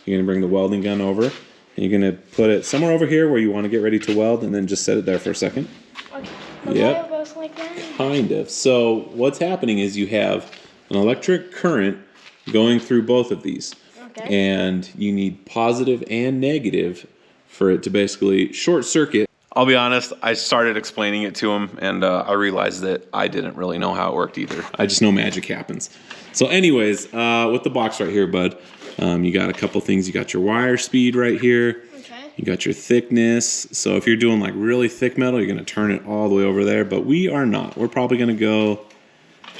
you're going to bring the welding gun over, You're gonna put it somewhere over here where you want to get ready to weld, and then just set it there for a second. Okay. The Yep. wire goes like that? Kind of. So what's happening is you have an electric current going through both of these. Okay. And you need positive and negative for it to basically short circuit. I'll be honest, I started explaining it to him, and I realized that I didn't really know how it worked either. I just know magic happens. So anyways, with the box right here, bud, you got a couple things. You got your wire speed right here. Okay. You got your thickness. So if you're doing like really thick metal, you're gonna turn it all the way over there, but we are not. We're probably gonna go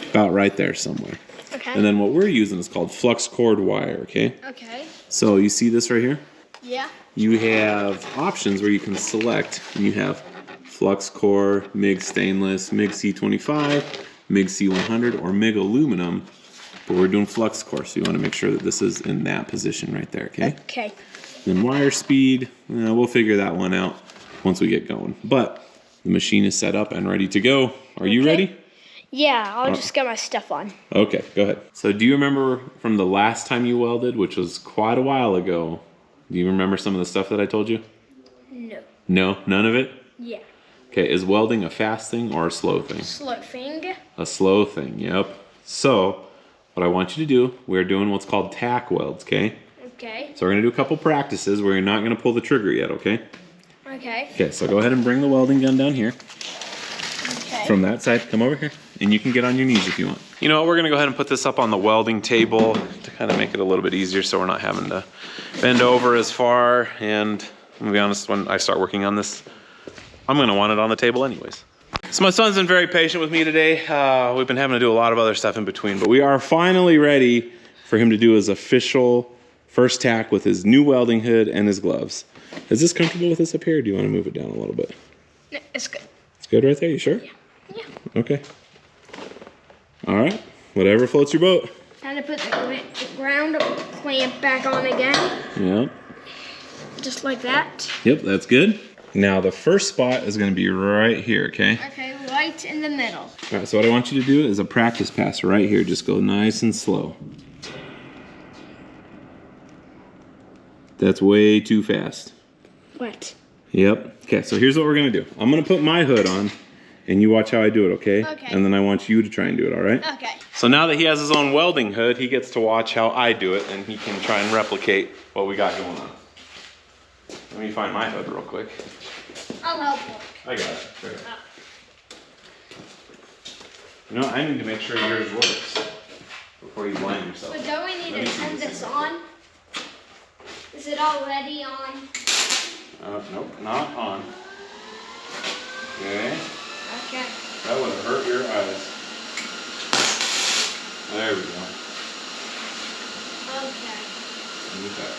about right there somewhere. Okay. And then what we're using is called flux cord wire, okay? Okay. So you see this right here? Yeah. You have options where you can select, and you have flux core, MIG stainless, MIG C25, MIG C100, or MIG aluminum, but we're doing flux core, so you want to make sure that this is in that position right there, okay? Okay. Then wire speed, we'll figure that one out once we get going. But the machine is set up and ready to go. Are you ready? Yeah, I'll just get my stuff on. Okay, go ahead. So do you remember from the last time you welded, which was quite a while ago, do you remember some of the stuff that I told you? No. No? None of it? Yeah. Okay, is welding a fast thing or a slow thing? Slow finger. A slow thing, yep. So, what I want you to do, we're doing what's called tack welds, okay? Okay. So we're gonna do a couple practices where you're not gonna pull the trigger yet, okay? Okay. Okay, so go ahead and bring the welding gun down here. Okay. From that side, come over here. And you can get on your knees if you want. You know what, we're gonna go ahead and put this up on the welding table to kind of make it a little bit easier so we're not having to bend over as far. And I'm gonna be honest, when I start working on this, I'm gonna want it on the table anyways. So my son's been very patient with me today. We've been having to do a lot of other stuff in between, but we are finally ready for him to do his official first tack with his new welding hood and his gloves. Is this comfortable with this up here, or do you wanna move it down a little bit? No, it's good. It's good right there, you sure? Yeah. Yeah. Okay. All right, whatever floats your boat. Time to put the ground clamp back on again. Yep. Just like that. Yep, that's good. Now the first spot is gonna be right here, okay? Okay, right in the middle. All right, so what I want you to do is a practice pass right here. Just go nice and slow. That's way too fast. What? Yep. Okay, so here's what we're gonna do. I'm gonna put my hood on, and you watch how I do it, okay? Okay. And then I want you to try and do it, all right? Okay. So now that he has his own welding hood, he gets to watch how I do it, and he can try and replicate what we got going on. Let me find my hood real quick. I'll help you. I got it. Sure. You know, I need to make sure yours works before you blind yourself. But don't we need Let me to see turn this this thing. on? Is it already on? Nope, not on. Okay, Okay. that would have hurt your eyes. There we go. Okay. Okay.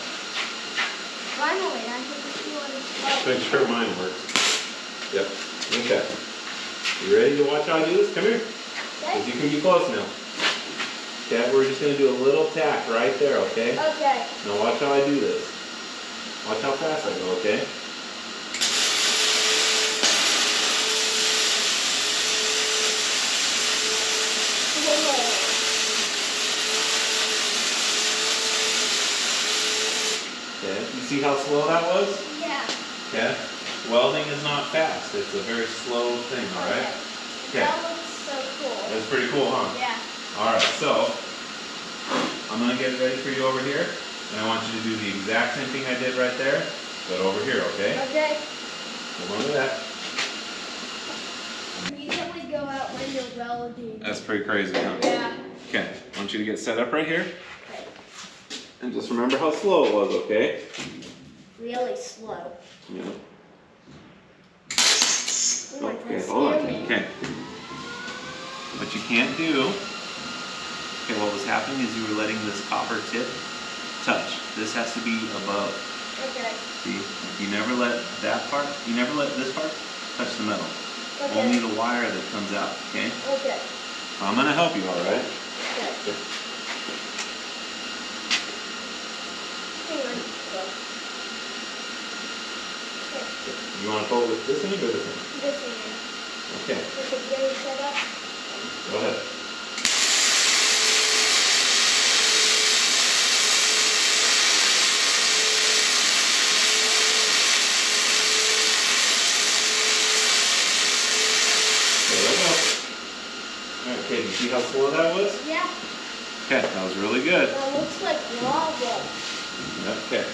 Finally, I get to see what it's like. Make sure mine works. Yep. Okay. You ready to watch how I do this? Come here. Because you can be close now. Okay, we're just going to do a little tack right there, okay? Okay. Now watch how I do this. Watch how fast I go, okay? Okay, you see how slow that was? Yeah. Okay. Welding is not fast. It's a very slow thing, all right? Okay. That looks so cool. That's pretty cool, huh? Yeah. All right, so I'm gonna get it ready for you over here, and I want you to do the exact same thing I did right there, but over here, okay? Okay. Hold on to that. You usually go out when you're welding. That's pretty crazy, huh? Yeah. Okay, I want you to get set up right here, and just remember how slow it was, okay? Really slow. Yeah. Oh my Okay, God, hold on. scare me. Okay. What you can't do, okay, what was happening is you were letting this copper tip touch. This has to be above. Okay. See, you never let that part, you never let this part touch the metal. Okay. Only the wire that comes out, okay? Okay. I'm gonna help you, all right? Okay. Hang on. You wanna pull with this end or this end? This one. Okay, Is it getting set up? go ahead. slow that was? Yeah. Okay, that was really good. That looks like lava. Okay.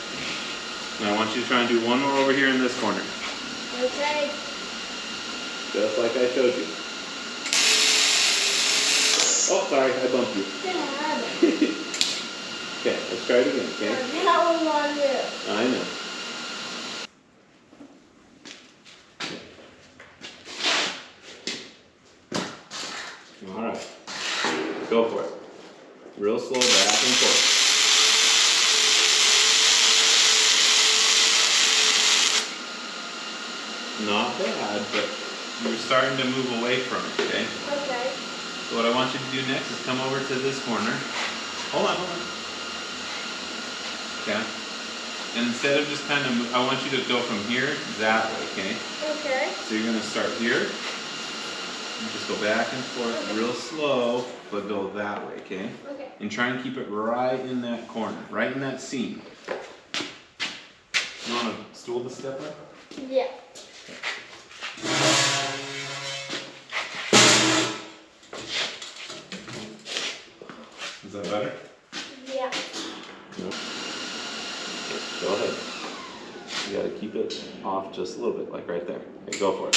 Now I want you to try and do one more over here in this corner. Okay. Just like I showed you. Oh, sorry, I bumped you. Okay, let's try it again, okay? That was on you. I know. All right, go for it. Real slow, back and forth. Not bad, but you're starting to move away from it, okay? Okay. So what I want you to do next is come over to this corner. Hold on. Okay. And instead of just kind of, I want you to go from here that way, okay? Okay. So you're gonna start here. And just go back and forth real slow, but go that way, okay? Okay. And try and keep it right in that corner, right in that seam. You want a stool to step up? Yeah. Is that better? Yeah. Nope. Go ahead. You gotta keep it off just a little bit, like right there. Okay, go for it.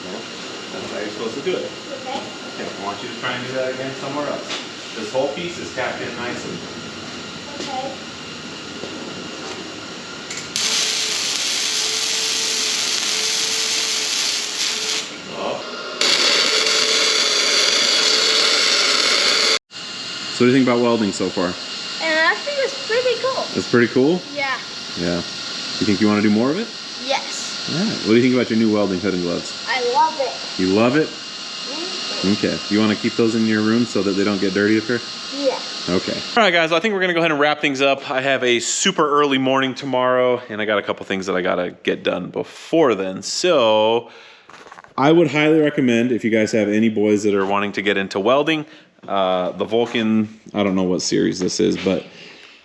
Yeah, that's how you're supposed to do it. Okay. Okay, I want you to try and do that again somewhere else. This whole piece is tapped in nicely. Okay. So what do you think about welding so far? And I think it's pretty cool. It's pretty cool? Yeah. Yeah. You think you want to do more of it? Yes. All right. What do you think about your new welding hood and gloves? I love it. You love it? Mm-hmm. Okay. You want to keep those in your room so that they don't get dirty up here? Yeah. Okay. All right, guys, I think we're going to go ahead and wrap things up. I have a super early morning tomorrow, and I got a couple things that I got to get done before then. So I would highly recommend, if you guys have any boys that are wanting to get into welding, the Vulcan, I don't know what series this is, but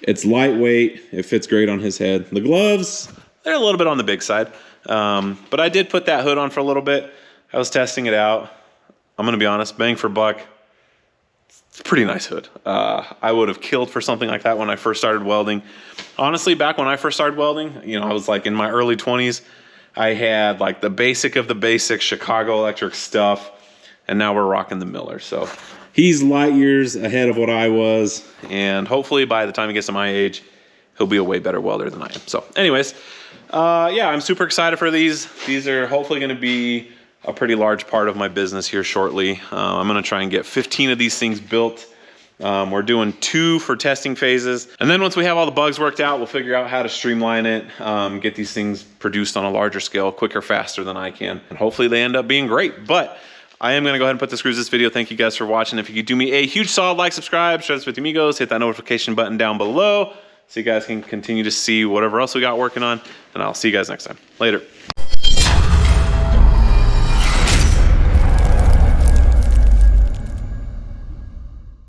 it's lightweight. It fits great on his head. The gloves, they're a little bit on the big side. But I did put that hood on for a little bit. I was testing it out. I'm going to be honest, bang for buck, it's a pretty nice hood. I would have killed for something like that when I first started welding. Honestly, back when I first started welding, you know, I was like in my early 20s. I had like the basic of the basic Chicago electric stuff, and now we're rocking the Miller. So he's light years ahead of what I was, and hopefully by the time he gets to my age, he'll be a way better welder than I am. So anyways, yeah, I'm super excited for these. These are hopefully going to be a pretty large part of my business here shortly. I'm going to try and get 15 of these things built. We're doing 2 for testing phases. And then once we have all the bugs worked out, we'll figure out how to streamline it, get these things produced on a larger scale, quicker, faster than I can. And hopefully they end up being great. But I am going to go ahead and put the screws this video. Thank you guys for watching. If you could do me a huge solid, like, subscribe, share this with your amigos, hit that notification button down below so you guys can continue to see whatever else we got working on. And I'll see you guys next time. Later.